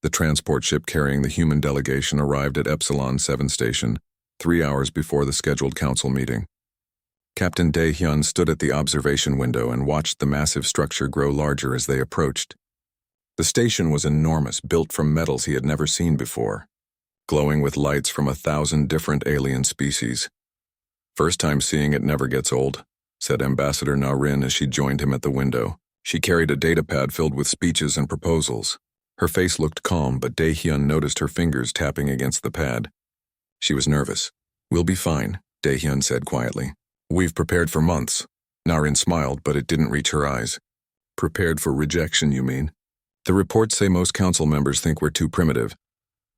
The transport ship carrying the human delegation arrived at Epsilon 7 station 3 hours before the scheduled council meeting. Captain Dae-hyun stood at the observation window and watched the massive structure grow larger as they approached. The station was enormous, built from metals he had never seen before, glowing with lights from 1,000 different alien species. "First time seeing it never gets old," said Ambassador Na-rin as she joined him at the window. She carried a datapad filled with speeches and proposals. Her face looked calm, but Dae-hyun noticed her fingers tapping against the pad. She was nervous. "We'll be fine," Dae-hyun said quietly. "We've prepared for months." Na-rin smiled, but it didn't reach her eyes. "Prepared for rejection, you mean? The reports say most council members think we're too primitive."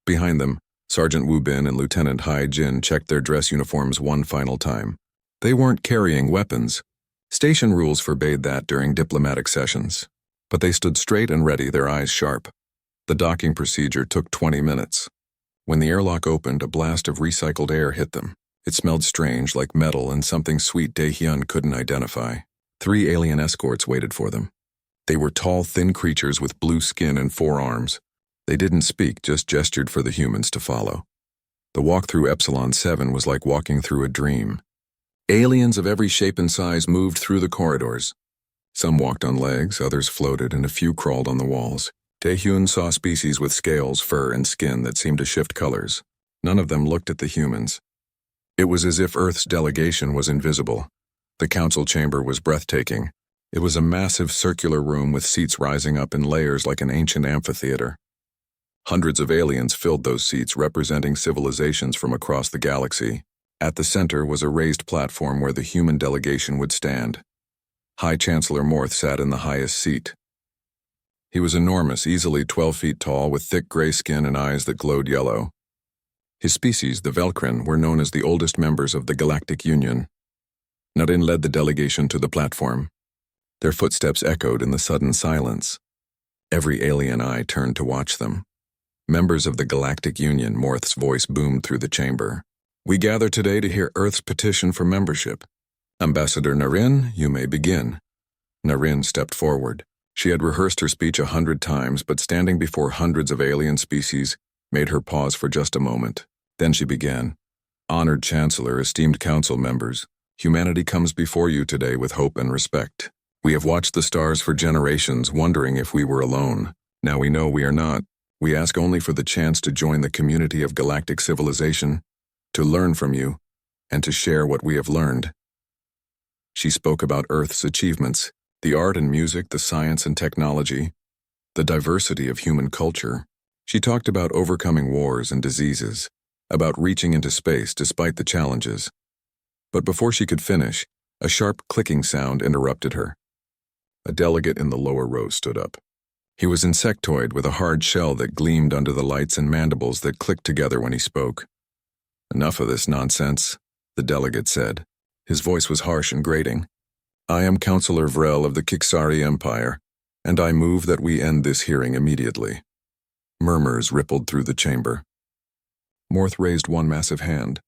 Behind them, Sergeant Wu Bin and Lieutenant Hai Jin checked their dress uniforms one final time. They weren't carrying weapons. Station rules forbade that during diplomatic sessions. But they stood straight and ready, their eyes sharp. The docking procedure took 20 minutes. When the airlock opened, a blast of recycled air hit them. It smelled strange, like metal and something sweet Dae-hyun couldn't identify. 3 alien escorts waited for them. They were tall, thin creatures with blue skin and 4 arms. They didn't speak, just gestured for the humans to follow. The walk through Epsilon 7 was like walking through a dream. Aliens of every shape and size moved through the corridors. Some walked on legs, others floated, and a few crawled on the walls. Dae-hyun saw species with scales, fur, and skin that seemed to shift colors. None of them looked at the humans. It was as if Earth's delegation was invisible. The council chamber was breathtaking. It was a massive circular room with seats rising up in layers like an ancient amphitheater. Hundreds of aliens filled those seats, representing civilizations from across the galaxy. At the center was a raised platform where the human delegation would stand. High Chancellor Morth sat in the highest seat. He was enormous, easily 12 feet tall, with thick gray skin and eyes that glowed yellow. His species, the Velkrin, were known as the oldest members of the Galactic Union. Na-rin led the delegation to the platform. Their footsteps echoed in the sudden silence. Every alien eye turned to watch them. "Members of the Galactic Union," Morth's voice boomed through the chamber. "We gather today to hear Earth's petition for membership. Ambassador Na-rin, you may begin." Na-rin stepped forward. She had rehearsed her speech 100 times, but standing before hundreds of alien species made her pause for just a moment. Then she began. "Honored Chancellor, esteemed council members, humanity comes before you today with hope and respect. We have watched the stars for generations, wondering if we were alone. Now we know we are not. We ask only for the chance to join the community of galactic civilization, to learn from you, and to share what we have learned." She spoke about Earth's achievements, the art and music, the science and technology, the diversity of human culture. She talked about overcoming wars and diseases, about reaching into space despite the challenges. But before she could finish, a sharp clicking sound interrupted her. A delegate in the lower row stood up. He was insectoid with a hard shell that gleamed under the lights and mandibles that clicked together when he spoke. "Enough of this nonsense," the delegate said. His voice was harsh and grating. "I am Councillor Vrel of the Kixari Empire, and I move that we end this hearing immediately." Murmurs rippled through the chamber. Morth raised one massive hand.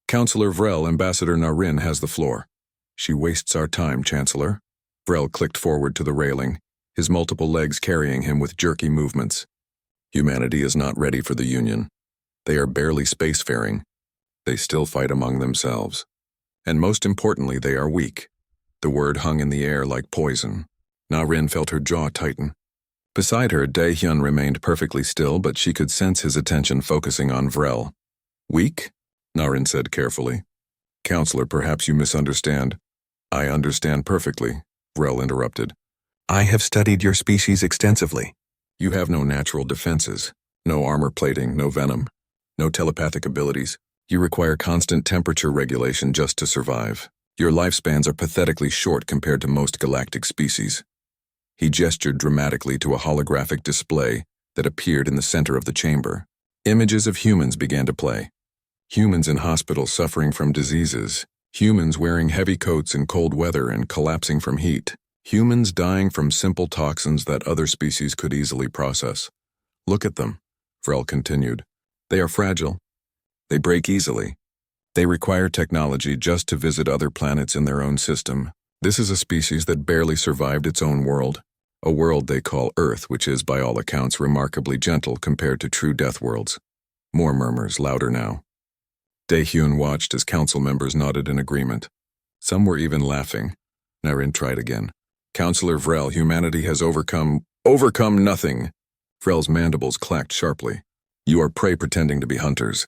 "Councillor Vrel, Ambassador Na-rin has the floor." "She wastes our time, Chancellor." Vrel clicked forward to the railing, his multiple legs carrying him with jerky movements. "Humanity is not ready for the Union. They are barely spacefaring. They still fight among themselves. And most importantly, they are weak." The word hung in the air like poison. Na-rin felt her jaw tighten. Beside her, Dae-hyun remained perfectly still, but she could sense his attention focusing on Vrel. "Weak?" Na-rin said carefully. "Counselor, perhaps you misunderstand." "I understand perfectly," Vrel interrupted. "I have studied your species extensively. You have no natural defenses, no armor plating, no venom, no telepathic abilities. You require constant temperature regulation just to survive. Your lifespans are pathetically short compared to most galactic species." He gestured dramatically to a holographic display that appeared in the center of the chamber. Images of humans began to play. Humans in hospitals suffering from diseases. Humans wearing heavy coats in cold weather and collapsing from heat. Humans dying from simple toxins that other species could easily process. "Look at them," Vrel continued. "They are fragile. They break easily. They require technology just to visit other planets in their own system. This is a species that barely survived its own world. a world they call Earth, which is, by all accounts, remarkably gentle compared to true death worlds. More murmurs, louder now. Dae-hyun watched as council members nodded in agreement. Some were even laughing. Narin tried again. Counselor Vrel, humanity has overcome nothing. Vrel's mandibles clacked sharply. You are prey pretending to be hunters.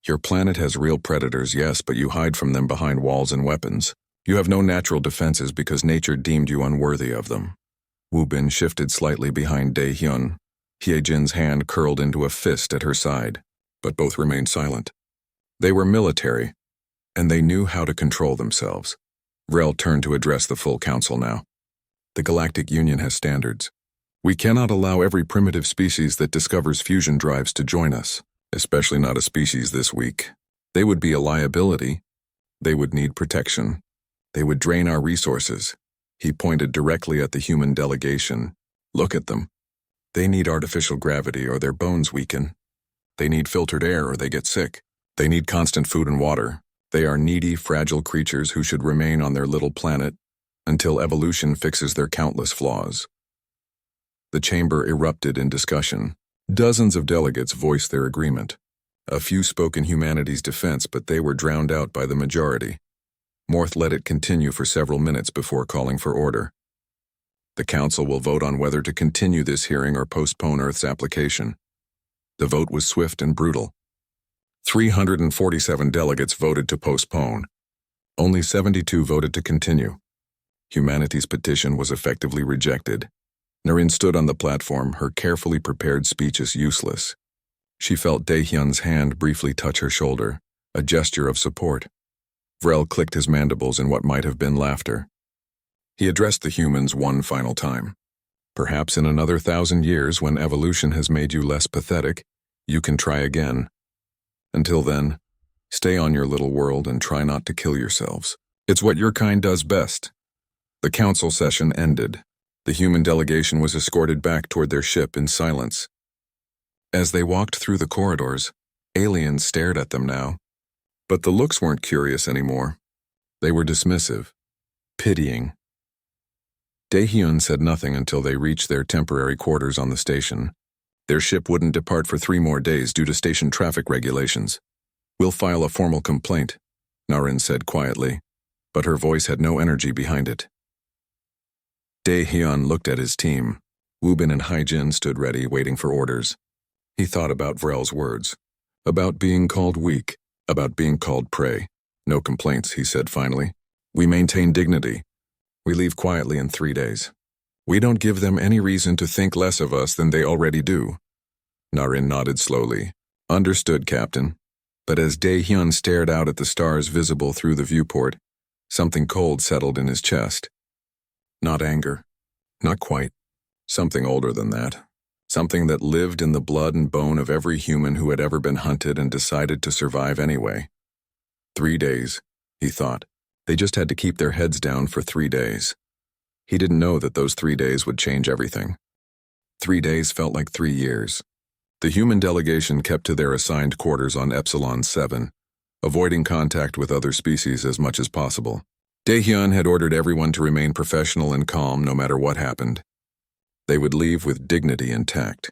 Your planet has real predators, yes, but you hide from them behind walls and weapons. You have no natural defenses because nature deemed you unworthy of them. Woo Bin shifted slightly behind Dae-hyun. Hye-jin's hand curled into a fist at her side, but both remained silent. They were military, and they knew how to control themselves. Vrel turned to address the full council now. The Galactic Union has standards. We cannot allow every primitive species that discovers fusion drives to join us, especially not a species this weak. They would be a liability. They would need protection. They would drain our resources. He pointed directly at the human delegation. Look at them. They need artificial gravity or their bones weaken. They need filtered air or they get sick. They need constant food and water. They are needy, fragile creatures who should remain on their little planet until evolution fixes their countless flaws. The chamber erupted in discussion. Dozens of delegates voiced their agreement. A few spoke in humanity's defense, but they were drowned out by the majority. Morth let it continue for several minutes before calling for order. The council will vote on whether to continue this hearing or postpone Earth's application. The vote was swift and brutal. 347 delegates voted to postpone. Only 72 voted to continue. Humanity's petition was effectively rejected. Narin stood on the platform, her carefully prepared speeches useless. She felt Dae-hyun's hand briefly touch her shoulder, a gesture of support. Vrel clicked his mandibles in what might have been laughter. He addressed the humans one final time. Perhaps in another 1,000 years, when evolution has made you less pathetic, you can try again. Until then, stay on your little world and try not to kill yourselves. It's what your kind does best. The council session ended. The human delegation was escorted back toward their ship in silence. As they walked through the corridors, aliens stared at them now. But the looks weren't curious anymore. They were dismissive, pitying. Dae-hyun said nothing until they reached their temporary quarters on the station. Their ship wouldn't depart for 3 more days due to station traffic regulations. We'll file a formal complaint, Narin said quietly, but her voice had no energy behind it. Dae-hyun looked at his team. Woo Bin and Hye-jin stood ready, waiting for orders. He thought about Vrel's words, about being called weak, about being called prey. No complaints, he said finally. We maintain dignity. We leave quietly in 3 days. We don't give them any reason to think less of us than they already do. Narin nodded slowly. Understood, Captain. But as Dae-hyun stared out at the stars visible through the viewport, something cold settled in his chest. Not anger. Not quite. Something older than that. Something that lived in the blood and bone of every human who had ever been hunted and decided to survive anyway. 3 days, he thought. They just had to keep their heads down for 3 days. He didn't know that those 3 days would change everything. 3 days felt like 3 years. The human delegation kept to their assigned quarters on Epsilon 7, avoiding contact with other species as much as possible. Dae-hyun had ordered everyone to remain professional and calm no matter what happened. They would leave with dignity intact.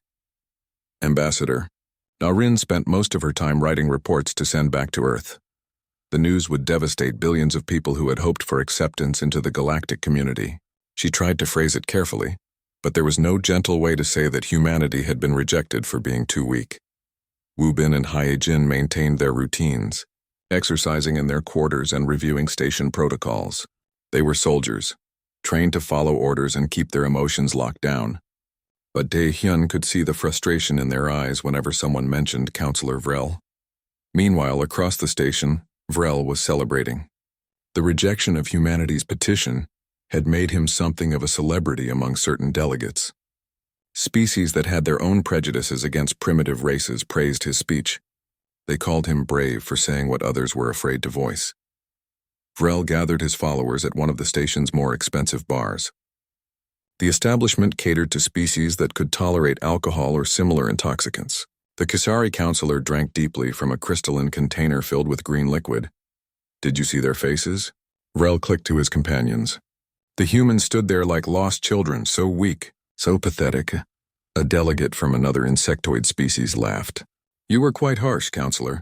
Ambassador, Narin spent most of her time writing reports to send back to Earth. The news would devastate billions of people who had hoped for acceptance into the galactic community. She tried to phrase it carefully, but there was no gentle way to say that humanity had been rejected for being too weak. Woo Bin and Hye-jin maintained their routines, exercising in their quarters and reviewing station protocols. They were soldiers, trained to follow orders and keep their emotions locked down. But Dae-hyun could see the frustration in their eyes whenever someone mentioned Counselor Vrel. Meanwhile, across the station, Vrel was celebrating. The rejection of humanity's petition had made him something of a celebrity among certain delegates. Species that had their own prejudices against primitive races praised his speech. They called him brave for saying what others were afraid to voice. Vrel gathered his followers at one of the station's more expensive bars. The establishment catered to species that could tolerate alcohol or similar intoxicants. The Kisari counselor drank deeply from a crystalline container filled with green liquid. Did you see their faces? Vrel clicked to his companions. The humans stood there like lost children, so weak, So pathetic. A delegate from another insectoid species laughed. You were quite harsh, counselor.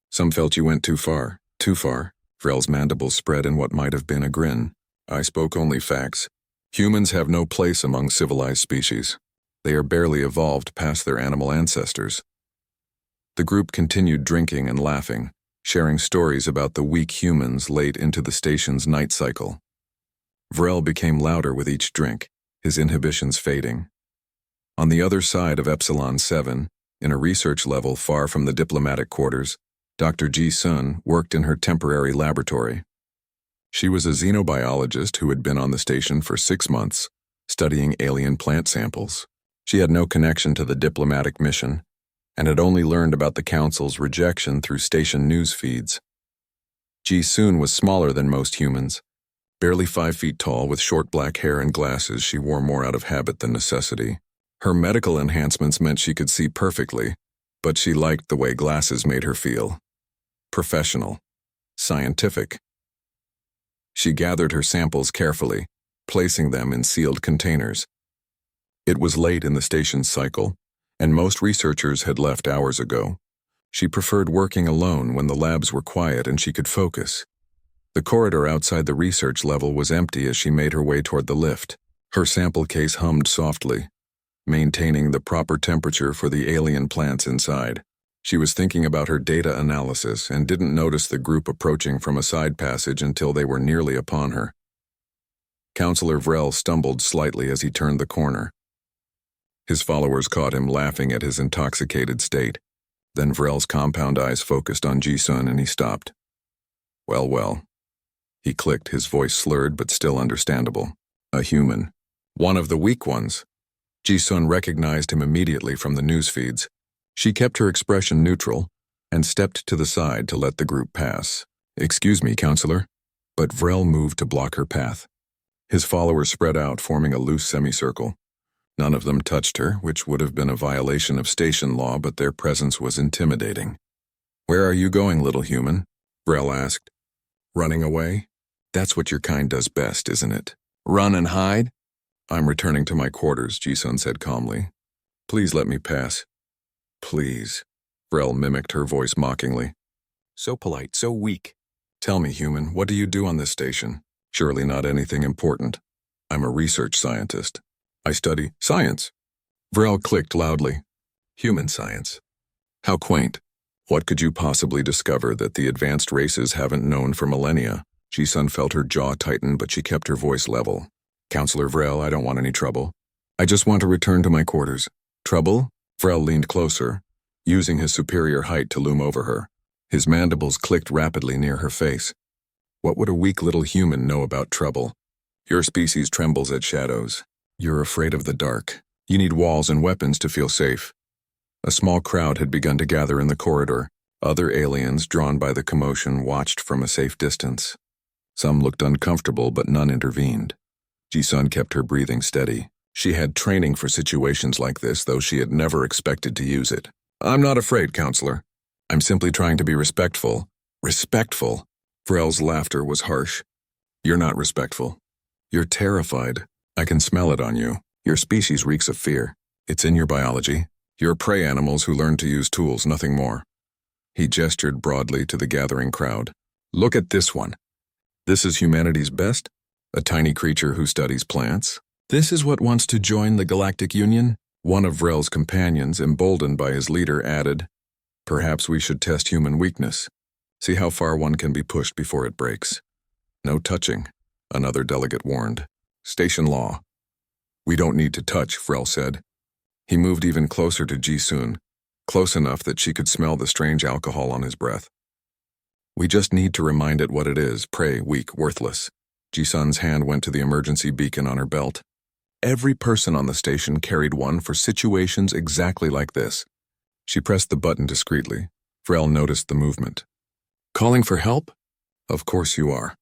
Some felt you went too far. Too far. Vrel's mandibles spread in what might have been a grin. I spoke only facts. Humans have no place among civilized species. They are barely evolved past their animal ancestors. The group continued drinking and laughing, sharing stories about the weak humans late into the station's night cycle. Vrel became louder with each drink, his inhibitions fading. On the other side of Epsilon 7, in a research level far from the diplomatic quarters, Dr. Ji-sun worked in her temporary laboratory. She was a xenobiologist who had been on the station for 6 months, studying alien plant samples. She had no connection to the diplomatic mission, and had only learned about the Council's rejection through station news feeds. Ji-sun was smaller than most humans. Barely 5 feet tall, with short black hair and glasses she wore more out of habit than necessity. Her medical enhancements meant she could see perfectly, but she liked the way glasses made her feel. Professional. Scientific. She gathered her samples carefully, placing them in sealed containers. It was late in the station's cycle, and most researchers had left hours ago. She preferred working alone when the labs were quiet and she could focus. The corridor outside the research level was empty as she made her way toward the lift. Her sample case hummed softly, maintaining the proper temperature for the alien plants inside. She was thinking about her data analysis and didn't notice the group approaching from a side passage until they were nearly upon her. Counselor Vrel stumbled slightly as he turned the corner. His followers caught him laughing at his intoxicated state. Then Vrel's compound eyes focused on Ji-sun and he stopped. Well, well. He clicked, his voice slurred but still understandable. A human. One of the weak ones. Ji-sun recognized him immediately from the news feeds. She kept her expression neutral and stepped to the side to let the group pass. Excuse me, counselor. But Vrel moved to block her path. His followers spread out, forming a loose semicircle. None of them touched her, which would have been a violation of station law, but their presence was intimidating. Where are you going, little human? Vrel asked. Running away? That's what your kind does best, isn't it? Run and hide? I'm returning to my quarters, Ji-sun said calmly. Please let me pass. Please. Vrel mimicked her voice mockingly. So polite, so weak. Tell me, human, what do you do on this station? Surely not anything important. I'm a research scientist. I study science. Vrel clicked loudly. Human science. How quaint. What could you possibly discover that the advanced races haven't known for millennia? Ji-sun felt her jaw tighten, but she kept her voice level. Counselor Vrel, I don't want any trouble. I just want to return to my quarters. Trouble? Vrel leaned closer, using his superior height to loom over her. His mandibles clicked rapidly near her face. What would a weak little human know about trouble? Your species trembles at shadows. You're afraid of the dark. You need walls and weapons to feel safe. A small crowd had begun to gather in the corridor. Other aliens, drawn by the commotion, watched from a safe distance. Some looked uncomfortable, but none intervened. Ji-sun kept her breathing steady. She had training for situations like this, though she had never expected to use it. I'm not afraid, counselor. I'm simply trying to be respectful. Respectful? Vrel's laughter was harsh. You're not respectful. You're terrified. I can smell it on you. Your species reeks of fear. It's in your biology. You're prey animals who learn to use tools, nothing more. He gestured broadly to the gathering crowd. Look at this one. This is humanity's best? A tiny creature who studies plants? This is what wants to join the Galactic Union? One of Vrel's companions, emboldened by his leader, added, Perhaps we should test human weakness. See how far one can be pushed before it breaks. No touching, another delegate warned. Station law. We don't need to touch, Vrel said. He moved even closer to Ji-sun, close enough that she could smell the strange alcohol on his breath. We just need to remind it what it is, prey, weak, worthless. Ji-sun's hand went to the emergency beacon on her belt. Every person on the station carried one for situations exactly like this. She pressed the button discreetly. Vrel noticed the movement. Calling for help? Of course you are.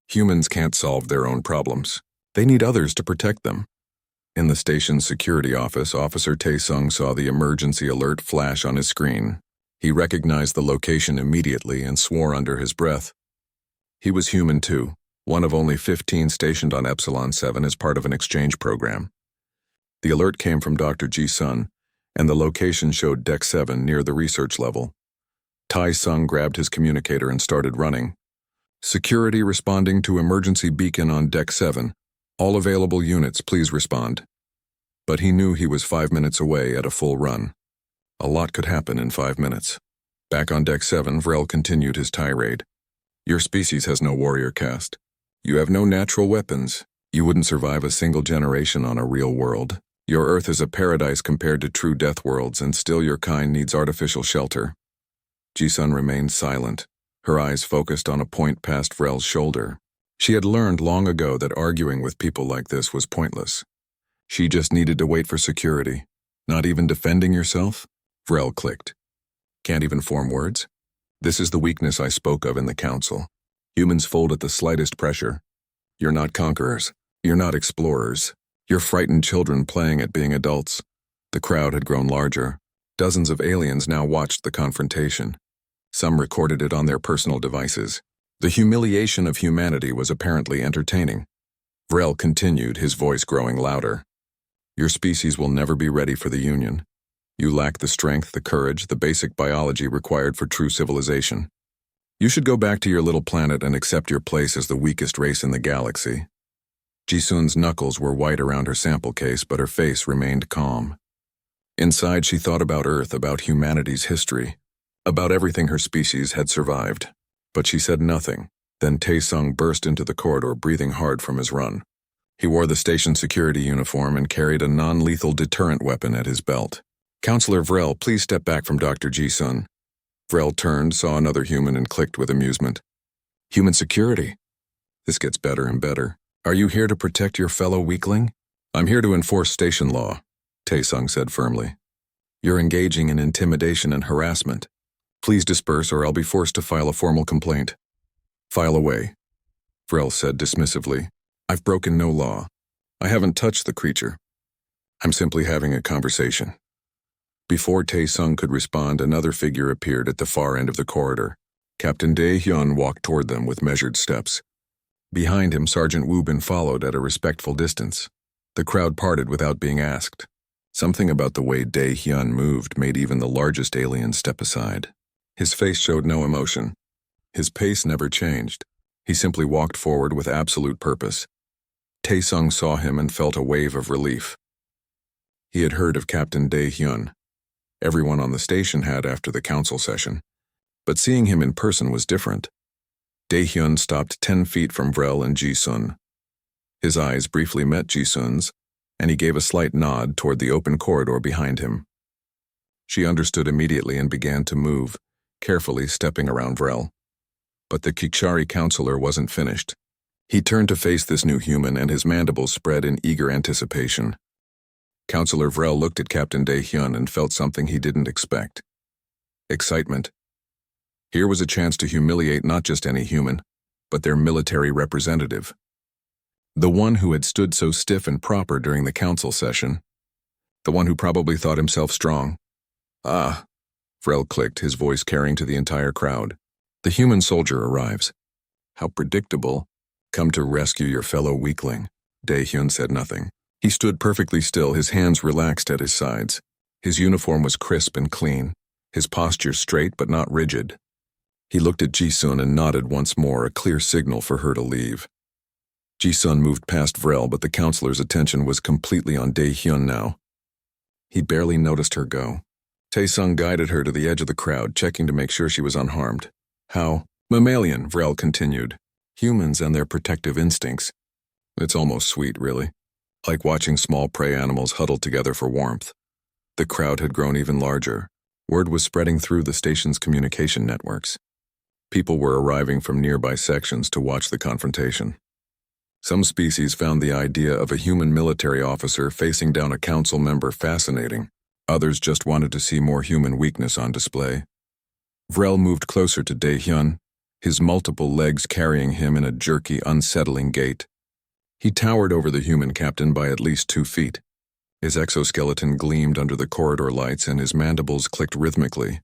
Humans can't solve their own problems. They need others to protect them. In the station's security office, Officer Tae-sung saw the emergency alert flash on his screen. He recognized the location immediately and swore under his breath. He was human too, one of only 15 stationed on Epsilon 7 as part of an exchange program. The alert came from Dr. Ji-sun, and the location showed Deck 7 near the research level. Tai-sung grabbed his communicator and started running. Security responding to emergency beacon on Deck 7. All available units, please respond. But he knew he was 5 minutes away at a full run. A lot could happen in 5 minutes. Back on Deck 7, Vrel continued his tirade. Your species has no warrior caste. You have no natural weapons. You wouldn't survive a single generation on a real world. Your Earth is a paradise compared to true death worlds, and still your kind needs artificial shelter. Ji-sun remained silent, her eyes focused on a point past Vrel's shoulder. She had learned long ago that arguing with people like this was pointless. She just needed to wait for security. Not even defending yourself? Vrel clicked. Can't even form words? This is the weakness I spoke of in the council. Humans fold at the slightest pressure. You're not conquerors. You're not explorers. You're frightened children playing at being adults. The crowd had grown larger. Dozens of aliens now watched the confrontation. Some recorded it on their personal devices. The humiliation of humanity was apparently entertaining. Vrel continued, his voice growing louder. Your species will never be ready for the Union. You lack the strength, the courage, the basic biology required for true civilization. You should go back to your little planet and accept your place as the weakest race in the galaxy. Ji-sun's knuckles were white around her sample case, but her face remained calm. Inside, she thought about Earth, about humanity's history, about everything her species had survived. But she said nothing. Then Tae-sung burst into the corridor, breathing hard from his run. He wore the station security uniform and carried a non-lethal deterrent weapon at his belt. Counselor Vrel, please step back from Dr. Ji-sun. Vrel turned, saw another human, and clicked with amusement. Human security? This gets better and better. Are you here to protect your fellow weakling? I'm here to enforce station law, Tae-sung said firmly. You're engaging in intimidation and harassment. Please disperse or I'll be forced to file a formal complaint. File away, Vrel said dismissively. I've broken no law. I haven't touched the creature. I'm simply having a conversation. Before Tae-sung could respond, another figure appeared at the far end of the corridor. Captain Dae-hyun walked toward them with measured steps. Behind him, Sergeant Woo-bin followed at a respectful distance. The crowd parted without being asked. Something about the way Dae-hyun moved made even the largest alien step aside. His face showed no emotion. His pace never changed. He simply walked forward with absolute purpose. Tae-sung saw him and felt a wave of relief. He had heard of Captain Dae-hyun. Everyone on the station had after the council session. But seeing him in person was different. Dae-hyun stopped 10 feet from Vrel and Ji-sun. His eyes briefly met Ji-sun's, and he gave a slight nod toward the open corridor behind him. She understood immediately and began to move, carefully stepping around Vrel. But the Kikshari counselor wasn't finished. He turned to face this new human, and his mandibles spread in eager anticipation. Counselor Vrel looked at Captain Dae-hyun and felt something he didn't expect. Excitement. Here was a chance to humiliate not just any human, but their military representative. The one who had stood so stiff and proper during the council session. The one who probably thought himself strong. Ah, Vrel clicked, his voice carrying to the entire crowd. The human soldier arrives. How predictable. Come to rescue your fellow weakling. Dae-hyun said nothing. He stood perfectly still, his hands relaxed at his sides. His uniform was crisp and clean, his posture straight but not rigid. He looked at Ji-sun and nodded once more, a clear signal for her to leave. Ji-sun moved past Vrel, but the counselor's attention was completely on Dae-hyun now. He barely noticed her go. Tae-sung guided her to the edge of the crowd, checking to make sure she was unharmed. How? Mammalian, Vrel continued. Humans and their protective instincts. It's almost sweet, really. Like watching small prey animals huddle together for warmth. The crowd had grown even larger. Word was spreading through the station's communication networks. People were arriving from nearby sections to watch the confrontation. Some species found the idea of a human military officer facing down a council member fascinating. Others just wanted to see more human weakness on display. Vrel moved closer to Dae-hyun, his multiple legs carrying him in a jerky, unsettling gait. He towered over the human captain by at least 2 feet. His exoskeleton gleamed under the corridor lights and his mandibles clicked rhythmically.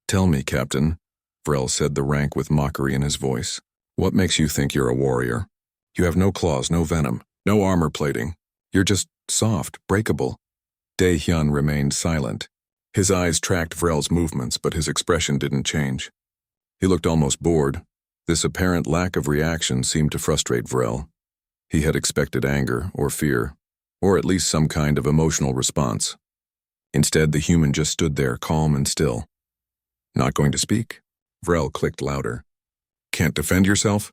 Tell me, Captain, Vrel said, the rank with mockery in his voice. What makes you think you're a warrior? You have no claws, no venom, no armor plating. You're just soft, breakable. Dae-hyun remained silent. His eyes tracked Vrel's movements, but his expression didn't change. He looked almost bored. This apparent lack of reaction seemed to frustrate Vrel. He had expected anger or fear, or at least some kind of emotional response. Instead, the human just stood there, calm and still. Not going to speak? Vrel clicked louder. Can't defend yourself?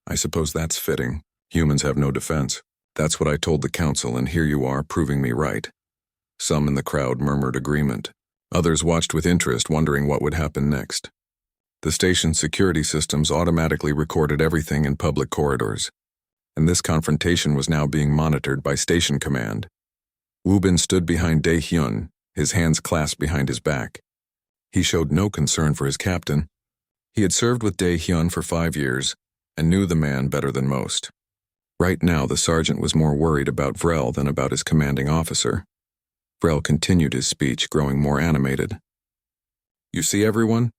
I suppose that's fitting. Humans have no defense. That's what I told the council, and here you are, proving me right. Some in the crowd murmured agreement. Others watched with interest, wondering what would happen next. The station's security systems automatically recorded everything in public corridors, and this confrontation was now being monitored by Station Command. Woo-bin stood behind Dae-hyun, his hands clasped behind his back. He showed no concern for his captain. He had served with Dae-hyun for 5 years and knew the man better than most. Right now, the sergeant was more worried about Vrel than about his commanding officer. Vrel continued his speech, growing more animated. You see, everyone?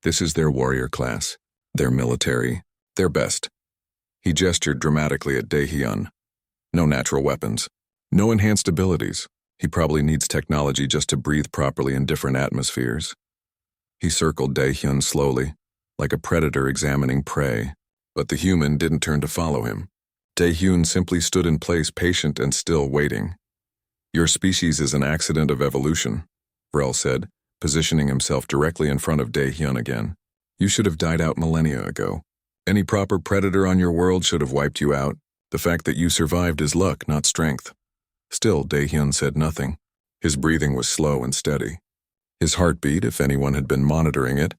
This is their warrior class, their military, their best. He gestured dramatically at Dae-hyun. No natural weapons, no enhanced abilities. He probably needs technology just to breathe properly in different atmospheres. He circled Dae-hyun slowly, like a predator examining prey, but the human didn't turn to follow him. Dae-hyun simply stood in place, patient and still, waiting. Your species is an accident of evolution, Vrel said, positioning himself directly in front of Dae-hyun again. You should have died out millennia ago. Any proper predator on your world should have wiped you out. The fact that you survived is luck, not strength. Still, Dae-hyun said nothing. His breathing was slow and steady. His heartbeat, if anyone had been monitoring it,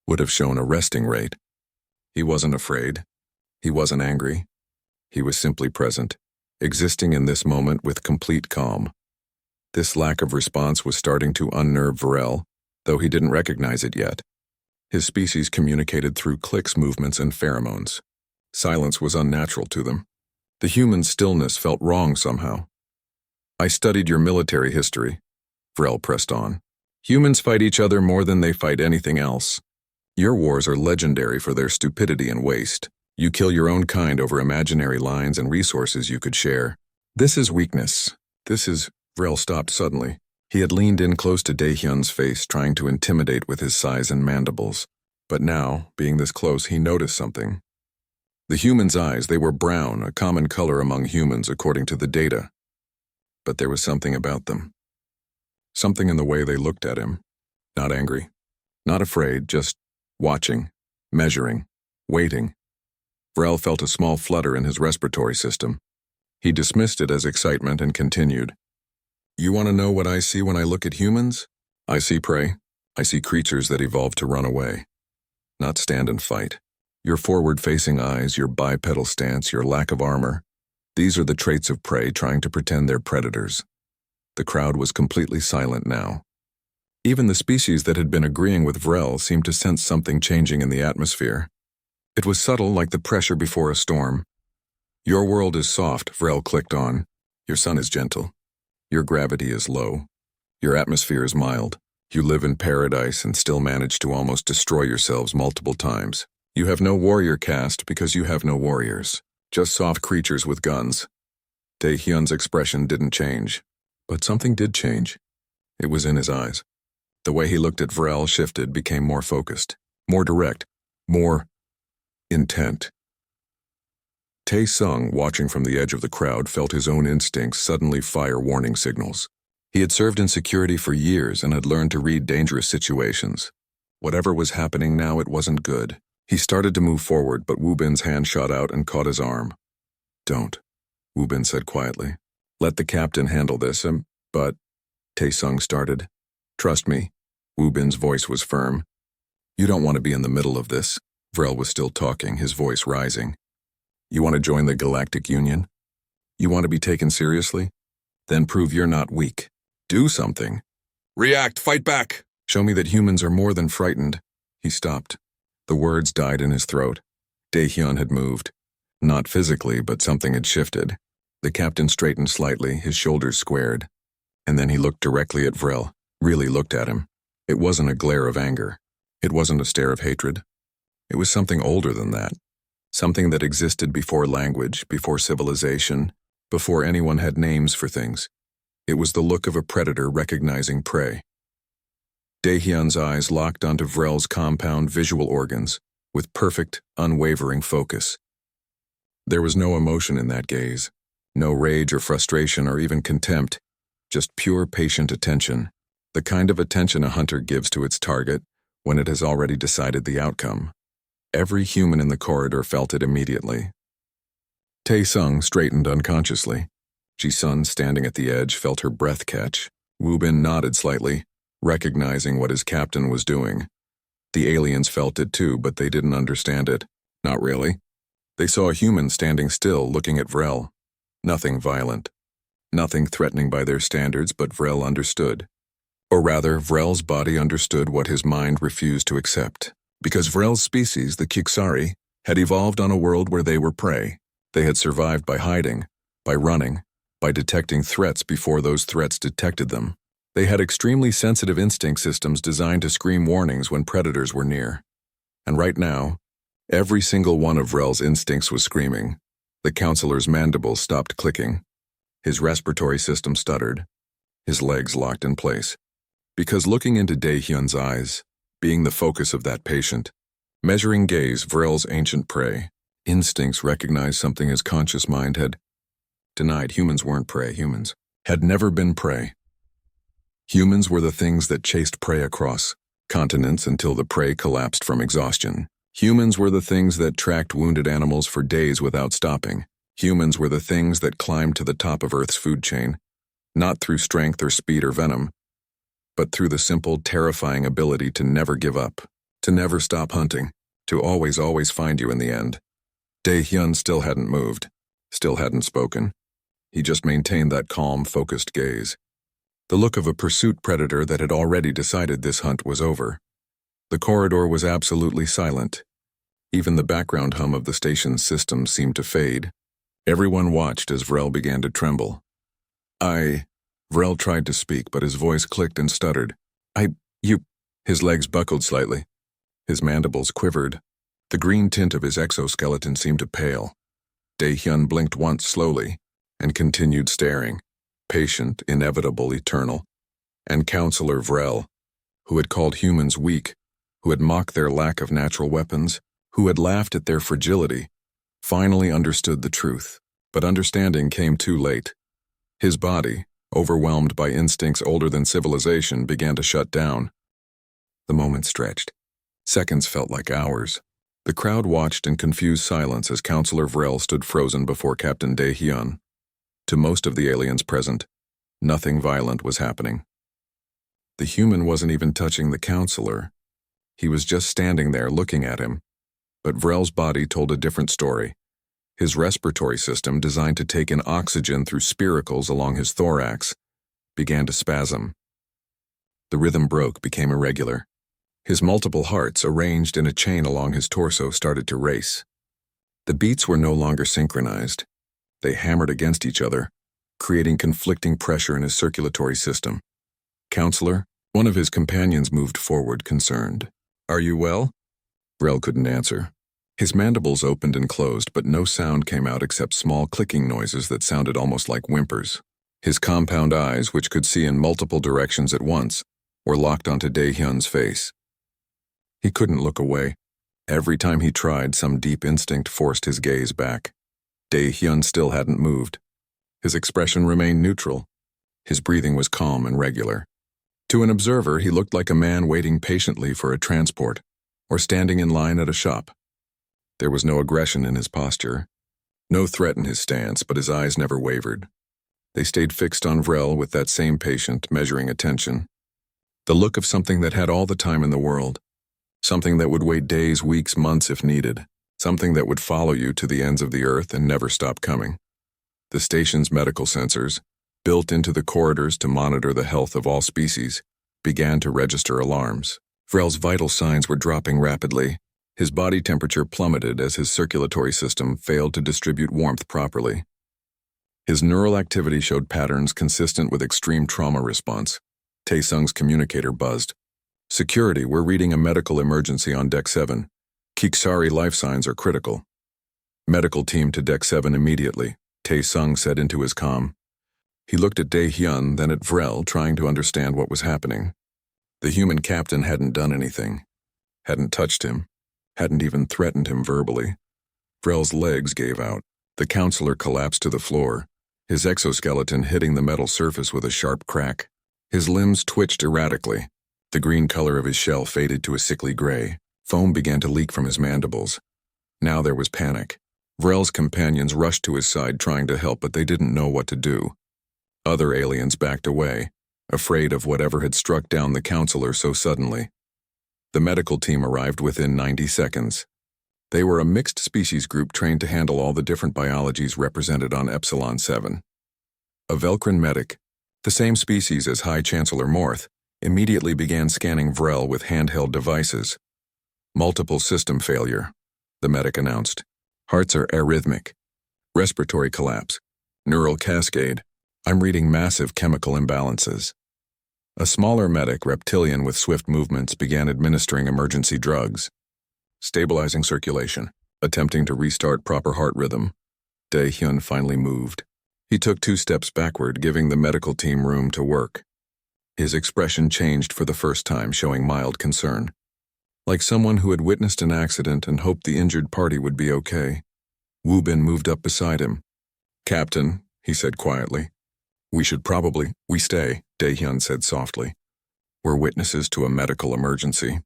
would have shown a resting rate. He wasn't afraid. He wasn't angry. He was simply present, existing in this moment with complete calm. This lack of response was starting to unnerve Vrel, though he didn't recognize it yet. His species communicated through clicks, movements, and pheromones. Silence was unnatural to them. The human stillness felt wrong somehow. I studied your military history, Vrel pressed on. Humans fight each other more than they fight anything else. Your wars are legendary for their stupidity and waste. You kill your own kind over imaginary lines and resources you could share. This is weakness. Vrel stopped suddenly. He had leaned in close to Dae-hyun's face, trying to intimidate with his size and mandibles. But now, being this close, he noticed something. The human's eyes, they were brown, a common color among humans according to the data. But there was something about them. Something in the way they looked at him. Not angry. Not afraid, just watching, measuring, waiting. Vrel felt a small flutter in his respiratory system. He dismissed it as excitement and continued. You want to know what I see when I look at humans? I see prey. I see creatures that evolved to run away, not stand and fight. Your forward-facing eyes, your bipedal stance, your lack of armor. These are the traits of prey trying to pretend they're predators. The crowd was completely silent now. Even the species that had been agreeing with Vrel seemed to sense something changing in the atmosphere. It was subtle, like the pressure before a storm. Your world is soft, Vrel clicked on. Your sun is gentle. Your gravity is low. Your atmosphere is mild. You live in paradise and still manage to almost destroy yourselves multiple times. You have no warrior caste because you have no warriors. Just soft creatures with guns. Dae-hyun's expression didn't change. But something did change. It was in his eyes. The way he looked at Vrel shifted, became more focused, more direct, more intent. Tae-sung, watching from the edge of the crowd, felt his own instincts suddenly fire warning signals. He had served in security for years and had learned to read dangerous situations. Whatever was happening now, it wasn't good. He started to move forward, but Woo-bin's hand shot out and caught his arm. Don't, Woo-bin said quietly. Let the captain handle this, but, Tae-sung started. Trust me, Woo-bin's voice was firm. You don't want to be in the middle of this. Vrel was still talking, his voice rising. You want to join the Galactic Union? You want to be taken seriously? Then prove you're not weak. Do something. React, fight back! Show me that humans are more than frightened. He stopped. The words died in his throat. Dae-hyun had moved. Not physically, but something had shifted. The captain straightened slightly, his shoulders squared. And then he looked directly at Vrel, really looked at him. It wasn't a glare of anger. It wasn't a stare of hatred. It was something older than that. Something that existed before language, before civilization, before anyone had names for things. It was the look of a predator recognizing prey. Daehyun's eyes locked onto Vrel's compound visual organs, with perfect, unwavering focus. There was no emotion in that gaze, no rage or frustration or even contempt, just pure patient attention, the kind of attention a hunter gives to its target when it has already decided the outcome. Every human in the corridor felt it immediately. Tae-sung straightened unconsciously. Ji-sun, standing at the edge, felt her breath catch. Woo-bin nodded slightly, recognizing what his captain was doing. The aliens felt it too, but they didn't understand it. Not really. They saw a human standing still, looking at Vrel. Nothing violent. Nothing threatening by their standards, but Vrel understood. Or rather, Vrel's body understood what his mind refused to accept. Because Vrel's species, the Kiksari, had evolved on a world where they were prey. They had survived by hiding, by running, by detecting threats before those threats detected them. They had extremely sensitive instinct systems designed to scream warnings when predators were near. And right now, every single one of Vrel's instincts was screaming. The counselor's mandibles stopped clicking. His respiratory system stuttered. His legs locked in place. Because looking into Daehyun's eyes, being the focus of that patient, measuring gaze, Vrel's ancient prey, instincts recognized something his conscious mind had denied. Humans weren't prey. Humans had never been prey. Humans were the things that chased prey across continents until the prey collapsed from exhaustion. Humans were the things that tracked wounded animals for days without stopping. Humans were the things that climbed to the top of Earth's food chain, not through strength or speed or venom, but through the simple, terrifying ability to never give up, to never stop hunting, to always find you in the end. Daehyun still hadn't moved, still hadn't spoken. He just maintained that calm, focused gaze. The look of a pursuit predator that had already decided this hunt was over. The corridor was absolutely silent. Even the background hum of the station's system seemed to fade. Everyone watched as Vrel began to tremble. Vrel tried to speak, but his voice clicked and stuttered. His legs buckled slightly. His mandibles quivered. The green tint of his exoskeleton seemed to pale. Daehyun blinked once slowly and continued staring, patient, inevitable, eternal. And Counselor Vrel, who had called humans weak, who had mocked their lack of natural weapons, who had laughed at their fragility, finally understood the truth. But understanding came too late. His body, overwhelmed by instincts older than civilization, began to shut down. The moment stretched. Seconds felt like hours. The crowd watched in confused silence as Counselor Vrel stood frozen before Captain Daehyun. To most of the aliens present, nothing violent was happening. The human wasn't even touching the counselor. He was just standing there looking at him. But Vrel's body told a different story. His respiratory system, designed to take in oxygen through spiracles along his thorax, began to spasm. The rhythm broke, became irregular. His multiple hearts, arranged in a chain along his torso, started to race. The beats were no longer synchronized. They hammered against each other, creating conflicting pressure in his circulatory system. Counselor, one of his companions, moved forward, concerned. "Are you well?" Vrel couldn't answer. His mandibles opened and closed, but no sound came out except small clicking noises that sounded almost like whimpers. His compound eyes, which could see in multiple directions at once, were locked onto Daehyun's face. He couldn't look away. Every time he tried, some deep instinct forced his gaze back. Daehyun still hadn't moved. His expression remained neutral. His breathing was calm and regular. To an observer, he looked like a man waiting patiently for a transport, or standing in line at a shop. There was no aggression in his posture, no threat in his stance, but his eyes never wavered. They stayed fixed on Vrel with that same patient, measuring attention. The look of something that had all the time in the world. Something that would wait days, weeks, months if needed. Something that would follow you to the ends of the earth and never stop coming. The station's medical sensors, built into the corridors to monitor the health of all species, began to register alarms. Vrel's vital signs were dropping rapidly. His body temperature plummeted as his circulatory system failed to distribute warmth properly. His neural activity showed patterns consistent with extreme trauma response. Tae-sung's communicator buzzed. "Security, we're reading a medical emergency on Deck 7. Kiksari life signs are critical." "Medical team to Deck 7 immediately," Tae-sung said into his comm. He looked at Dae-hyun, then at Vrel, trying to understand what was happening. The human captain hadn't done anything, hadn't touched him, hadn't even threatened him verbally. Vrel's legs gave out. The counselor collapsed to the floor, his exoskeleton hitting the metal surface with a sharp crack. His limbs twitched erratically. The green color of his shell faded to a sickly gray. Foam began to leak from his mandibles. Now there was panic. Vrel's companions rushed to his side trying to help, but they didn't know what to do. Other aliens backed away, afraid of whatever had struck down the counselor so suddenly. The medical team arrived within 90 seconds. They were a mixed species group trained to handle all the different biologies represented on Epsilon 7. A Velcrin medic, the same species as High Chancellor Morth, immediately began scanning Vrel with handheld devices. Multiple system failure, the medic announced. Hearts are arrhythmic. Respiratory collapse. Neural cascade. I'm reading massive chemical imbalances. A smaller medic, reptilian with swift movements, began administering emergency drugs. Stabilizing circulation, attempting to restart proper heart rhythm. Dae-hyun finally moved. He took 2 steps backward, giving the medical team room to work. His expression changed for the first time, showing mild concern. Like someone who had witnessed an accident and hoped the injured party would be okay. Woo-bin moved up beside him. "Captain," he said quietly. We stay," Dae-hyun said softly. "We're witnesses to a medical emergency.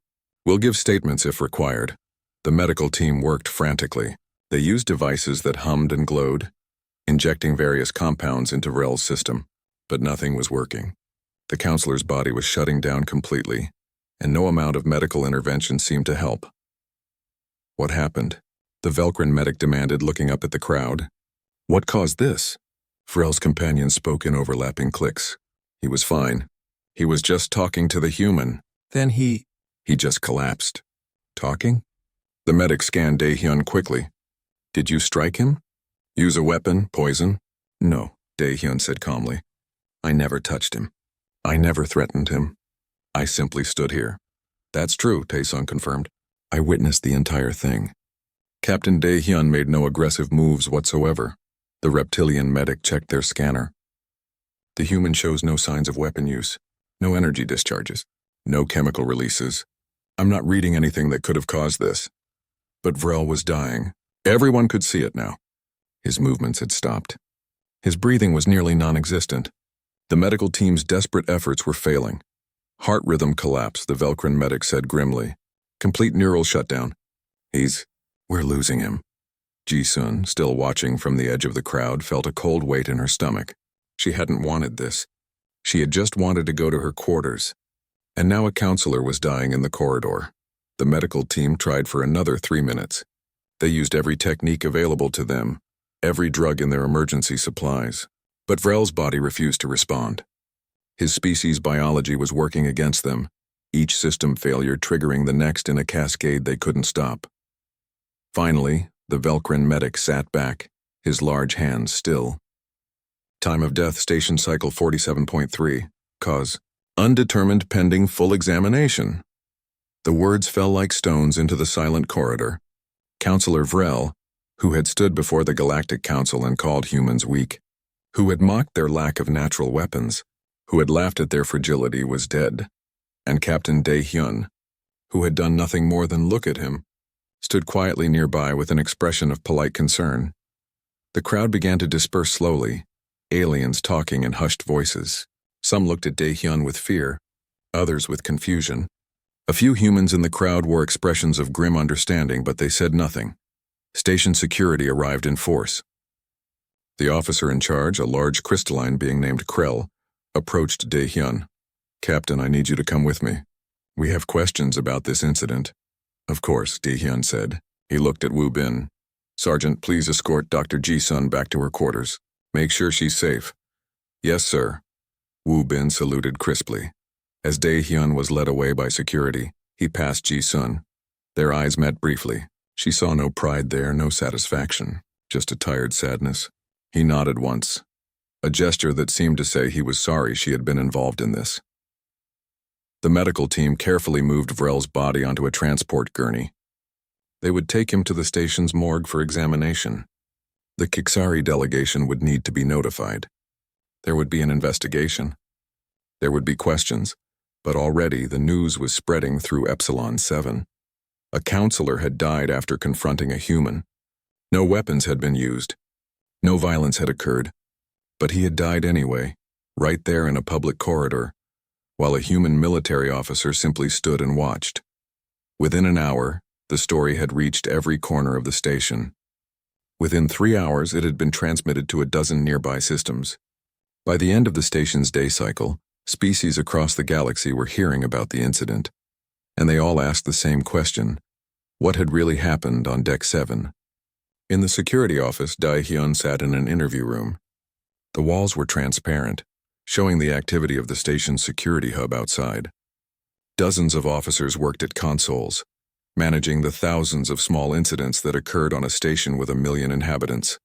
We'll give statements if required." The medical team worked frantically. They used devices that hummed and glowed, injecting various compounds into Vrel's system, but nothing was working. The counselor's body was shutting down completely, and no amount of medical intervention seemed to help. "What happened?" the Velcrin medic demanded, looking up at the crowd. "What caused this?" Vrel's companion spoke in overlapping clicks. "He was fine. He was just talking to the human. Then he just collapsed." "Talking?" The medic scanned Dae-hyun quickly. "Did you strike him? Use a weapon, poison?" "No," Dae-hyun said calmly. "I never touched him. I never threatened him. I simply stood here." "That's true," Tae-sung confirmed. "I witnessed the entire thing." Captain Dae-hyun made no aggressive moves whatsoever. The reptilian medic checked their scanner. The human shows no signs of weapon use, no energy discharges, no chemical releases. "I'm not reading anything that could have caused this." But Vrel was dying. Everyone could see it now. His movements had stopped. His breathing was nearly non-existent. The medical team's desperate efforts were failing. Heart rhythm collapse, the Velcrin medic said grimly. Complete neural shutdown. We're losing him. Ji-sun, still watching from the edge of the crowd, felt a cold weight in her stomach. She hadn't wanted this. She had just wanted to go to her quarters. And now a counselor was dying in the corridor. The medical team tried for another 3 minutes. They used every technique available to them, every drug in their emergency supplies. But Vrel's body refused to respond. His species biology was working against them, each system failure triggering the next in a cascade they couldn't stop. Finally, the Velcrin medic sat back, his large hands still. Time of death, station cycle 47.3, cause undetermined pending full examination. The words fell like stones into the silent corridor. Counselor Vrel, who had stood before the Galactic Council and called humans weak, who had mocked their lack of natural weapons, who had laughed at their fragility, was dead. And Captain Dae-hyun, who had done nothing more than look at him, stood quietly nearby with an expression of polite concern. The crowd began to disperse slowly, aliens talking in hushed voices. Some looked at Dae-hyun with fear, others with confusion. A few humans in the crowd wore expressions of grim understanding, but they said nothing. Station security arrived in force. The officer in charge, a large crystalline being named Krell, approached Dae-hyun. "Captain, I need you to come with me. We have questions about this incident." "Of course," Dae-hyun said. He looked at Woo-bin. "Sergeant, please escort Dr. Ji-sun back to her quarters. Make sure she's safe." "Yes, sir." Woo-bin saluted crisply. As Dae-hyun was led away by security, he passed Ji-sun. Their eyes met briefly. She saw no pride there, no satisfaction, just a tired sadness. He nodded once, a gesture that seemed to say he was sorry she had been involved in this. The medical team carefully moved Vrel's body onto a transport gurney. They would take him to the station's morgue for examination. The Kixari delegation would need to be notified. There would be an investigation. There would be questions, but already the news was spreading through Epsilon 7. A counselor had died after confronting a human. No weapons had been used. No violence had occurred. But he had died anyway, right there in a public corridor, while a human military officer simply stood and watched. Within an hour, the story had reached every corner of the station. Within 3 hours, it had been transmitted to a dozen nearby systems. By the end of the station's day cycle, species across the galaxy were hearing about the incident, and they all asked the same question: what had really happened on Deck 7? In the security office, Dae-hyun sat in an interview room. The walls were transparent, showing the activity of the station's security hub outside. Dozens of officers worked at consoles, managing the thousands of small incidents that occurred on a station with 1 million inhabitants.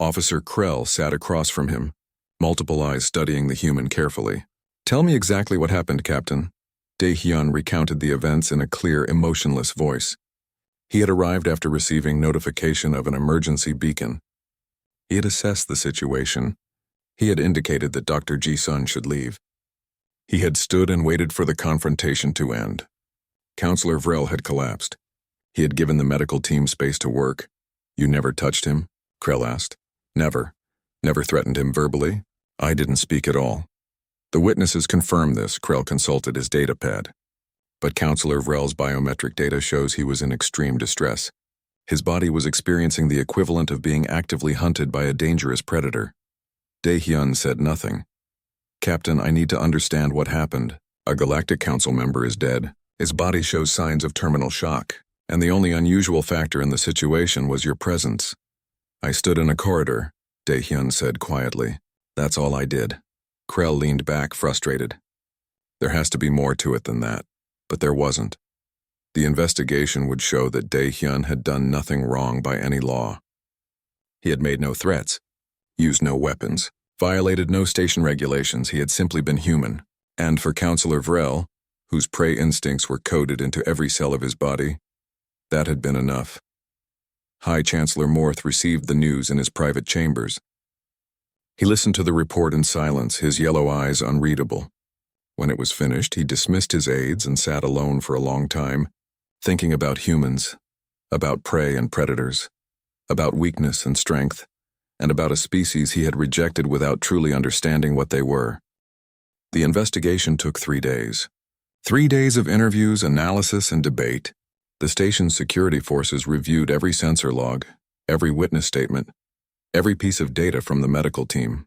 Officer Krell sat across from him, multiple eyes studying the human carefully. "Tell me exactly what happened, Captain." Dae-hyun recounted the events in a clear, emotionless voice. He had arrived after receiving notification of an emergency beacon. He had assessed the situation. He had indicated that Dr. Ji-sun should leave. He had stood and waited for the confrontation to end. Counselor Vrel had collapsed. He had given the medical team space to work. "You never touched him?" Krell asked. "Never. Never threatened him verbally? I didn't speak at all." "The witnesses confirm this," Krell consulted his datapad. But Counselor Vrel's biometric data shows he was in extreme distress. His body was experiencing the equivalent of being actively hunted by a dangerous predator. Dae-hyun said nothing. "Captain, I need to understand what happened. A Galactic Council member is dead. His body shows signs of terminal shock, and the only unusual factor in the situation was your presence." "I stood in a corridor," Dae-hyun said quietly. "That's all I did." Krell leaned back, frustrated. There has to be more to it than that, but there wasn't. The investigation would show that Dae-hyun had done nothing wrong by any law. He had made no threats, used no weapons, violated no station regulations. He had simply been human. And for Counselor Vrel, whose prey instincts were coded into every cell of his body, that had been enough. High Chancellor Morth received the news in his private chambers. He listened to the report in silence, his yellow eyes unreadable. When it was finished, he dismissed his aides and sat alone for a long time, thinking about humans, about prey and predators, about weakness and strength, and about a species he had rejected without truly understanding what they were. The investigation took 3 days. 3 days of interviews, analysis, and debate. The station's security forces reviewed every sensor log, every witness statement, every piece of data from the medical team.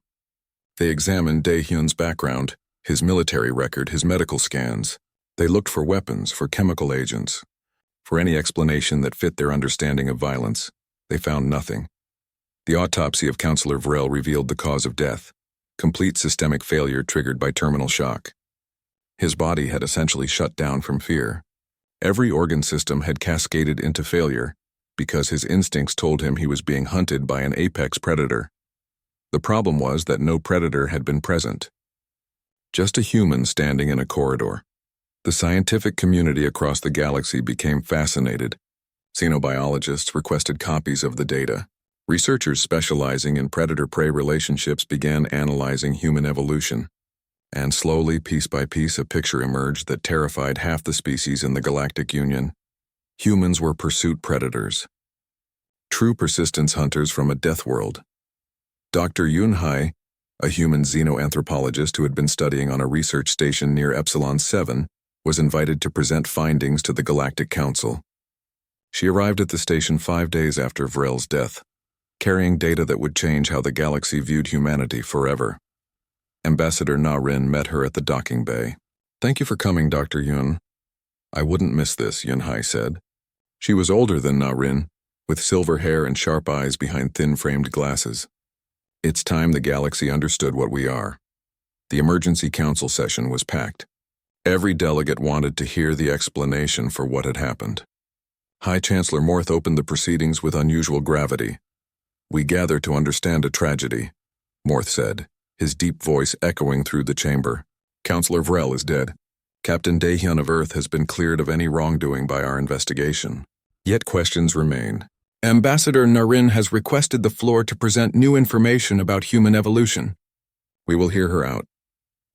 They examined Dae-hyun's background, his military record, his medical scans. They looked for weapons, for chemical agents, for any explanation that fit their understanding of violence. They found nothing. The autopsy of Counselor Vrel revealed the cause of death: complete systemic failure triggered by terminal shock. His body had essentially shut down from fear. Every organ system had cascaded into failure because his instincts told him he was being hunted by an apex predator. The problem was that no predator had been present. Just a human standing in a corridor. The scientific community across the galaxy became fascinated. Xenobiologists requested copies of the data. Researchers specializing in predator-prey relationships began analyzing human evolution. And slowly, piece by piece, a picture emerged that terrified half the species in the Galactic Union. Humans were pursuit predators. True persistence hunters from a death world. Dr. Yun-hai, a human xenoanthropologist who had been studying on a research station near Epsilon 7, was invited to present findings to the Galactic Council. She arrived at the station 5 days after Vrel's death, carrying data that would change how the galaxy viewed humanity forever. Ambassador Na-Rin met her at the docking bay. "Thank you for coming, Dr. Yun." "I wouldn't miss this," Yun-hai said. She was older than Na-Rin, with silver hair and sharp eyes behind thin-framed glasses. It's time the galaxy understood what we are. The emergency council session was packed. Every delegate wanted to hear the explanation for what had happened. High Chancellor Morth opened the proceedings with unusual gravity. "We gather to understand a tragedy," Morth said, his deep voice echoing through the chamber. "Counselor Vrel is dead. Captain Dae-hyun of Earth has been cleared of any wrongdoing by our investigation. Yet questions remain. Ambassador Na-Rin has requested the floor to present new information about human evolution." We will hear her out.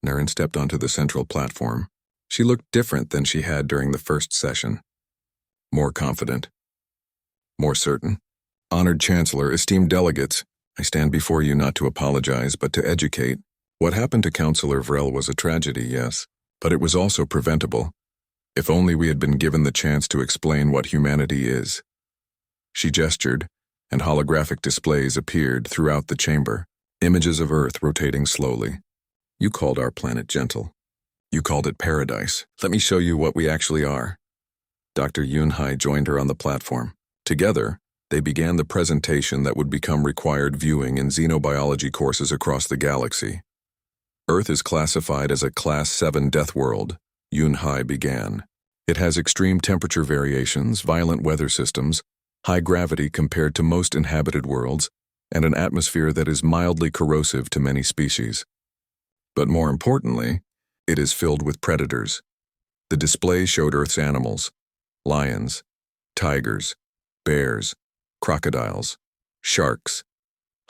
Narration stepped onto the central platform. She looked different than she had during the first session. More confident. More certain. Honored Chancellor, esteemed delegates, I stand before you not to apologize, but to educate. What happened to Councillor Vrel was a tragedy, yes, but it was also preventable. If only we had been given the chance to explain what humanity is. She gestured, and holographic displays appeared throughout the chamber, images of Earth rotating slowly. You called our planet gentle. You called it paradise. Let me show you what we actually are. Dr. Yunhai joined her on the platform. Together, they began the presentation that would become required viewing in xenobiology courses across the galaxy. Earth is classified as a Class 7 death world, Yunhai began. It has extreme temperature variations, violent weather systems, high gravity compared to most inhabited worlds, and an atmosphere that is mildly corrosive to many species. But more importantly, it is filled with predators. The display showed Earth's animals: lions, tigers, bears, crocodiles, sharks,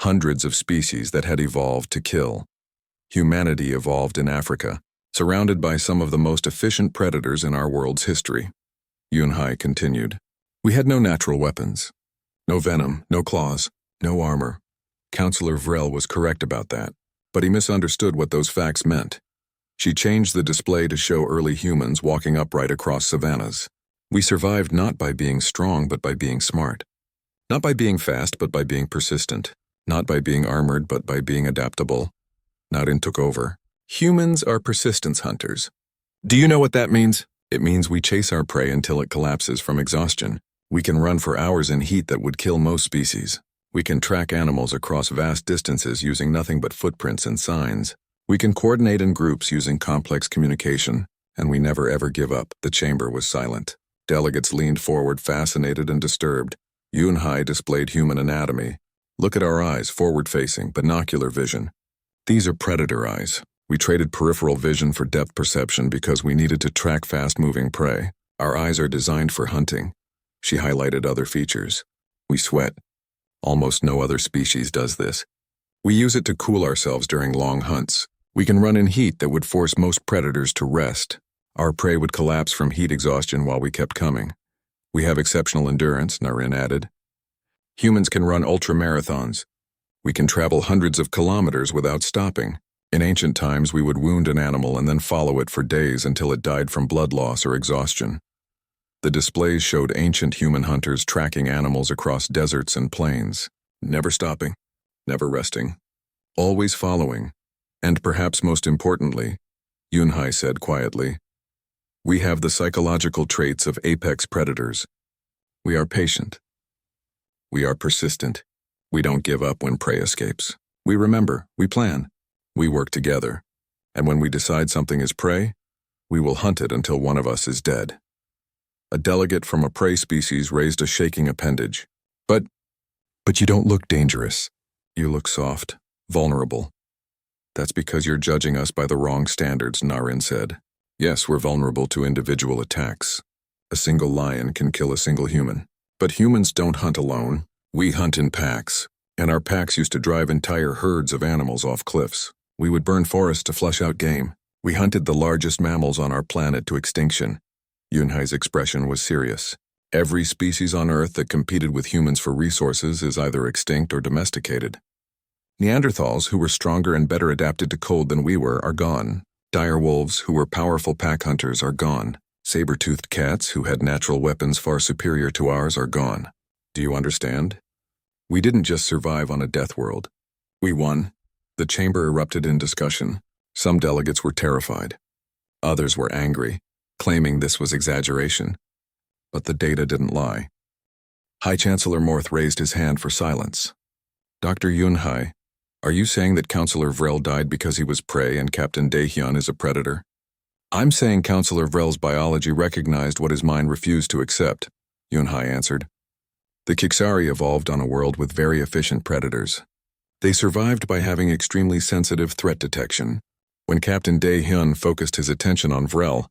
hundreds of species that had evolved to kill. Humanity evolved in Africa, surrounded by some of the most efficient predators in our world's history. Yunhai continued. We had no natural weapons. No venom, no claws, no armor. Councillor Vrel was correct about that, but he misunderstood what those facts meant. She changed the display to show early humans walking upright across savannas. We survived not by being strong, but by being smart. Not by being fast, but by being persistent. Not by being armored, but by being adaptable. Narin took over. Humans are persistence hunters. Do you know what that means? It means we chase our prey until it collapses from exhaustion. We can run for hours in heat that would kill most species. We can track animals across vast distances using nothing but footprints and signs. We can coordinate in groups using complex communication, and we never ever give up. The chamber was silent. Delegates leaned forward, fascinated and disturbed. Yunhai displayed human anatomy. Look at our eyes, forward-facing, binocular vision. These are predator eyes. We traded peripheral vision for depth perception because we needed to track fast-moving prey. Our eyes are designed for hunting. She highlighted other features. We sweat. Almost no other species does this. We use it to cool ourselves during long hunts. We can run in heat that would force most predators to rest. Our prey would collapse from heat exhaustion while we kept coming. We have exceptional endurance, Narration added. Humans can run ultramarathons. We can travel hundreds of kilometers without stopping. In ancient times, we would wound an animal and then follow it for days until it died from blood loss or exhaustion. The displays showed ancient human hunters tracking animals across deserts and plains, never stopping, never resting, always following. And perhaps most importantly, Yunhai said quietly, we have the psychological traits of apex predators. We are patient. We are persistent. We don't give up when prey escapes. We remember, we plan, we work together. And when we decide something is prey, we will hunt it until one of us is dead. A delegate from a prey species raised a shaking appendage. But you don't look dangerous. You look soft, vulnerable. That's because you're judging us by the wrong standards, Narration said. Yes, we're vulnerable to individual attacks. A single lion can kill a single human. But humans don't hunt alone. We hunt in packs. And our packs used to drive entire herds of animals off cliffs. We would burn forests to flush out game. We hunted the largest mammals on our planet to extinction. Yunhai's expression was serious. Every species on Earth that competed with humans for resources is either extinct or domesticated. Neanderthals, who were stronger and better adapted to cold than we were, are gone. Dire wolves, who were powerful pack hunters, are gone. Saber-toothed cats, who had natural weapons far superior to ours, are gone. Do you understand? We didn't just survive on a death world. We won. The chamber erupted in discussion. Some delegates were terrified. Others were angry, claiming this was exaggeration. But the data didn't lie. High Chancellor Morth raised his hand for silence. Dr. Yunhai, are you saying that Councillor Vrel died because he was prey and Captain Daehyun is a predator? I'm saying Councillor Vrel's biology recognized what his mind refused to accept, Yunhai answered. The Kixari evolved on a world with very efficient predators. They survived by having extremely sensitive threat detection. When Captain Daehyun focused his attention on Vrel,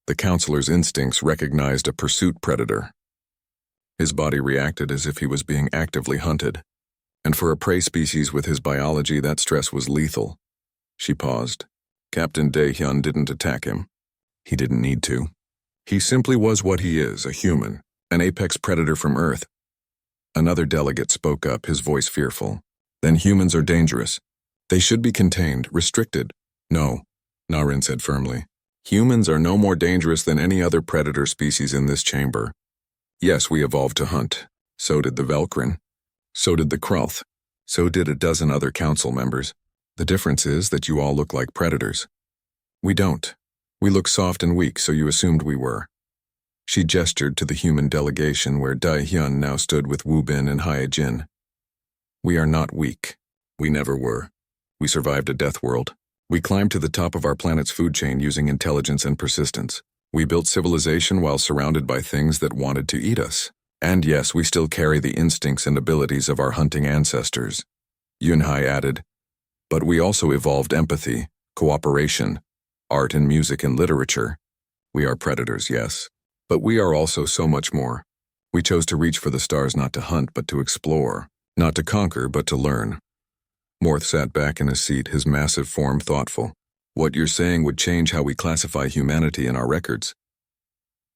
the counselor's instincts recognized a pursuit predator. His body reacted as if he was being actively hunted. And for a prey species with his biology, that stress was lethal. She paused. Captain Dae-hyun didn't attack him. He didn't need to. He simply was what he is, a human, an apex predator from Earth. Another delegate spoke up, his voice fearful. Then humans are dangerous. They should be contained, restricted. No, Narration said firmly. Humans are no more dangerous than any other predator species in this chamber. Yes, we evolved to hunt. So did the Velkrin. So did the Krulth. So did a dozen other council members. The difference is that you all look like predators. We don't. We look soft and weak, so you assumed we were. She gestured to the human delegation where Dae-hyun now stood with Woo-bin and Hye-jin. We are not weak. We never were. We survived a death world. We climbed to the top of our planet's food chain using intelligence and persistence. We built civilization while surrounded by things that wanted to eat us. And yes, we still carry the instincts and abilities of our hunting ancestors. Yunhai added, but we also evolved empathy, cooperation, art and music and literature. We are predators, yes. But we are also so much more. We chose to reach for the stars not to hunt, but to explore. Not to conquer, but to learn. Morth sat back in his seat, his massive form thoughtful. What you're saying would change how we classify humanity in our records.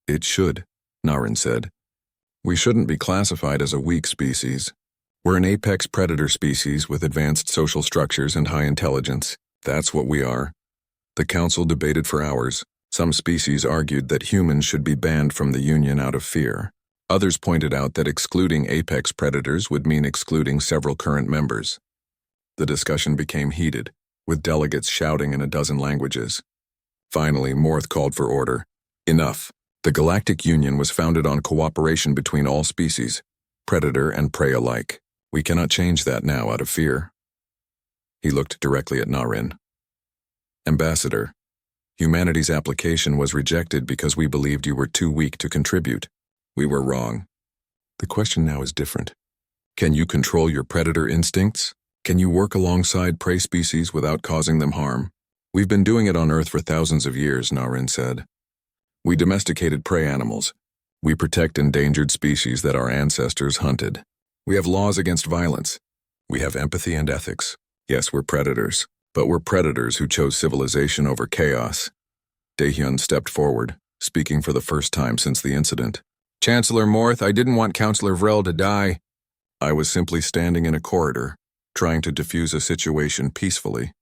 It should, Narration said. We shouldn't be classified as a weak species. We're an apex predator species with advanced social structures and high intelligence. That's what we are. The council debated for hours. Some species argued that humans should be banned from the Union out of fear. Others pointed out that excluding apex predators would mean excluding several current members. The discussion became heated, with delegates shouting in a dozen languages. Finally, Morth called for order. Enough. The Galactic Union was founded on cooperation between all species, predator and prey alike. We cannot change that now out of fear. He looked directly at Narration. Ambassador, humanity's application was rejected because we believed you were too weak to contribute. We were wrong. The question now is different. Can you control your predator instincts? Can you work alongside prey species without causing them harm? We've been doing it on Earth for thousands of years, Narration said. We domesticated prey animals. We protect endangered species that our ancestors hunted. We have laws against violence. We have empathy and ethics. Yes, we're predators, but we're predators who chose civilization over chaos. Dae-hyun stepped forward, speaking for the first time since the incident. Chancellor Morth, I didn't want Councillor Vrel to die. I was simply standing in a corridor, trying to defuse a situation peacefully.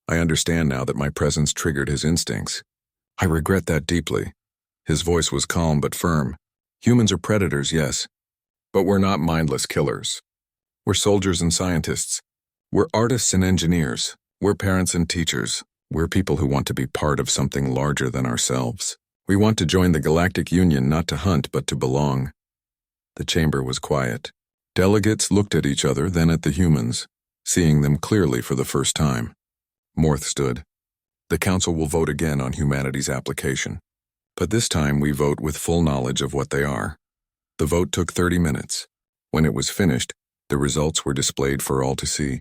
I understand now that my presence triggered his instincts. I regret that deeply. His voice was calm but firm. Humans are predators, yes, but we're not mindless killers. We're soldiers and scientists. We're artists and engineers. We're parents and teachers. We're people who want to be part of something larger than ourselves. We want to join the Galactic Union not to hunt but to belong. The chamber was quiet. Delegates looked at each other, then at the humans, seeing them clearly for the first time. Morth stood. The council will vote again on humanity's application. But this time we vote with full knowledge of what they are. The vote took 30 minutes. When it was finished, the results were displayed for all to see.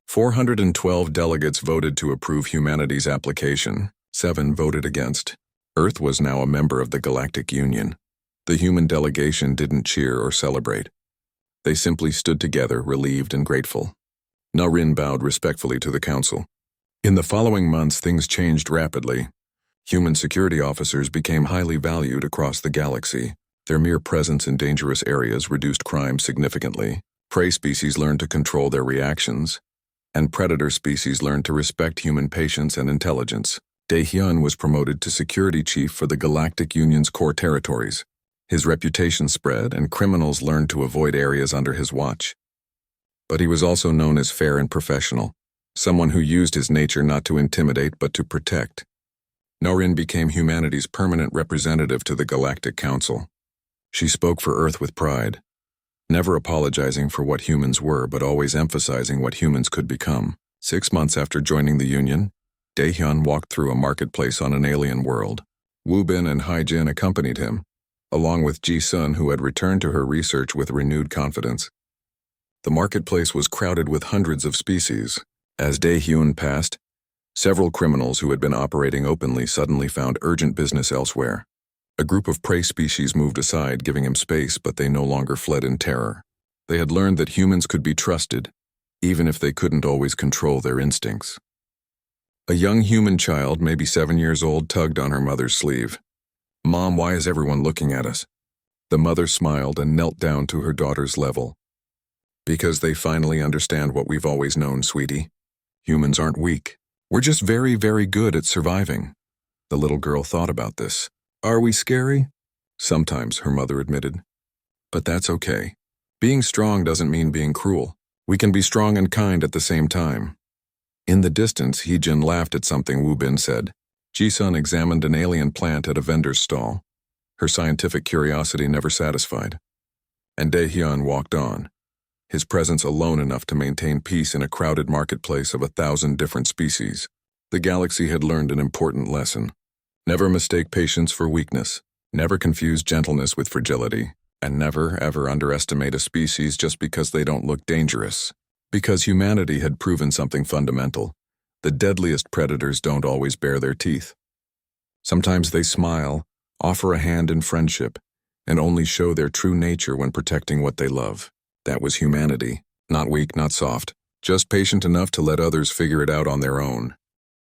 412 delegates voted to approve humanity's application. 7 voted against. Earth was now a member of the Galactic Union. The human delegation didn't cheer or celebrate. They simply stood together, relieved and grateful. Narration bowed respectfully to the council. In the following months, things changed rapidly. Human security officers became highly valued across the galaxy. Their mere presence in dangerous areas reduced crime significantly. Prey species learned to control their reactions, and predator species learned to respect human patience and intelligence. Dae-hyun was promoted to security chief for the Galactic Union's core territories. His reputation spread, and criminals learned to avoid areas under his watch. But he was also known as fair and professional, someone who used his nature not to intimidate but to protect. Narration became humanity's permanent representative to the Galactic Council. She spoke for Earth with pride, never apologizing for what humans were but always emphasizing what humans could become. 6 months after joining the Union, Dae-hyun walked through a marketplace on an alien world. Woo-bin and Hye-jin accompanied him, along with Ji-sun, who had returned to her research with renewed confidence. The marketplace was crowded with hundreds of species. As Dae-hyun passed, several criminals who had been operating openly suddenly found urgent business elsewhere. A group of prey species moved aside, giving him space, but they no longer fled in terror. They had learned that humans could be trusted, even if they couldn't always control their instincts. A young human child, maybe 7 years old, tugged on her mother's sleeve. "Mom, why is everyone looking at us?" The mother smiled and knelt down to her daughter's level. "Because they finally understand what we've always known, sweetie. Humans aren't weak. We're just very, very good at surviving." The little girl thought about this. "Are we scary?" "Sometimes," her mother admitted. "But that's okay. Being strong doesn't mean being cruel. We can be strong and kind at the same time." In the distance, Heejin laughed at something Wu Bin said. Ji-sun examined an alien plant at a vendor's stall, her scientific curiosity never satisfied. And Dae-hyun walked on, his presence alone enough to maintain peace in a crowded marketplace of 1,000 different species. The galaxy had learned an important lesson. Never mistake patience for weakness, never confuse gentleness with fragility, and never, ever underestimate a species just because they don't look dangerous. Because humanity had proven something fundamental. The deadliest predators don't always bare their teeth. Sometimes they smile, offer a hand in friendship, and only show their true nature when protecting what they love. That was humanity. Not weak, not soft, just patient enough to let others figure it out on their own.